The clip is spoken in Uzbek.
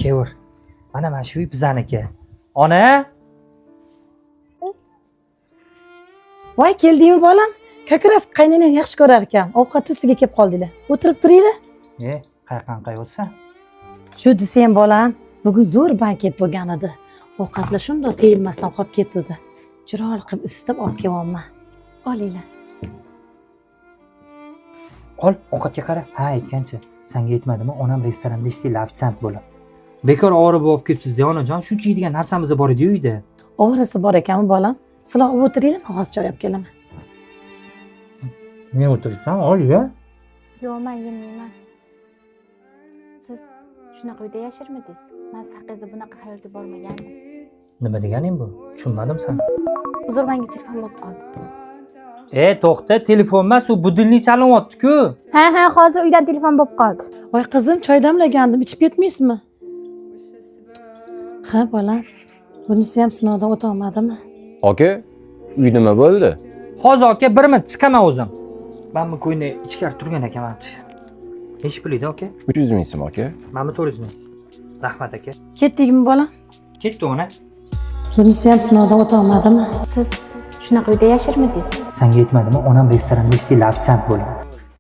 Kevur. Mana shu uy bizaniki. Ona? Voy, keldingmi bolam? Kakras qaynanang yaxshi ko'rar ekan. Ovqat ustiga kelib qoldinglar. O'tirib turinglar. Qayerdan o'tsa? Shu desam bolam, bugun zo'r banket bo'lgan edi. Ovqatlar shunday teyilmasdan qolib ketdi. Chiroyli qilib isitib olib kelyapman. Olinglar. Ol, ovqatga qara. Ha, aytgancha. Senga aytmadimmi? Onam restoranda ishlaydi, ofitsiant bo'lib. Bekor orib olib kelibsiz-da, onajon. Shuncha yeydigan narsamiz bor edi uyda. Ovorasi bor ekanmi bolam? Sizlar olib o'tiringlar, hozir choy olib kelaman. Men o'tiribsan, ol-ya. Yo'q, men yemayman. Siz shunaqa uyda yashirmidingiz? Men saqizda bunaqa xayolga bormagandim. Nima deganing bu? Tushunmadim sen. Uzr, menga telefon bo'lib qoldi. To'xta, telefon emas, u budilnik chalinyapti-ku. Ha, hozir uydan telefon bo'lib qoldi. Voy qizim, choy damlagandim, ichib ketmaysizmi? Ha, bolam. Bunisi ham sinovdan o'ta olmadimi? Aka, uy nima bo'ldi? Hozir aka, bir minut chiqaman o'zim. Men bu ko'yni ichkari turgan ekanman. Nechi pul edi aka? 300 ming so'm aka. Mana 400 ming. Rahmat aka. Ketdingmi bolam? Ketdi ona. Bunisi ham sinovdan o'ta olmadimi? Siz shunaqa uyda yashirmidingiz? Senga aytmadimmi? Onam restoranda ishlaydi, ofitsiant bo'lib.